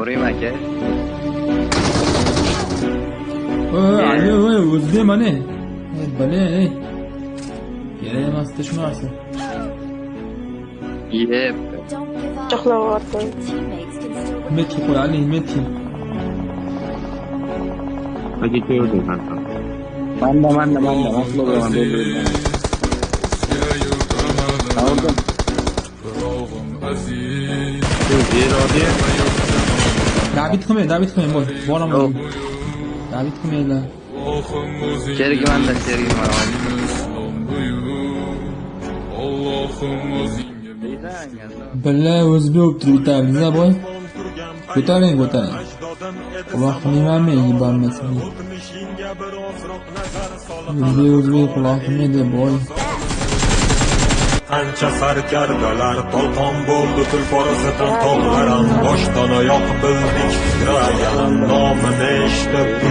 Ko'raymi aka? Voy, o'zbek mana. Bale, kerak emasdi shu narsa. Yep. Cho'qlayapti. Metki qo'yaylik, metki. Agitayotdi kanka. Manda maslogan doldurdim. Aldım. David qilmang, bo'l. Boraman. David qilmanglar. Sherigi manda, sherigi mana. Billa o'zbek bo'lib turibmiz, boy. Ko'taring. Quloq qilmaymanmi, bormasin. O'zbek quloq qilmaydi, boy. Ancha sarkardalar tolqon bo'ldi tulporasidan tog'laram boshdan oyoq bildik fikragan nomini eshitib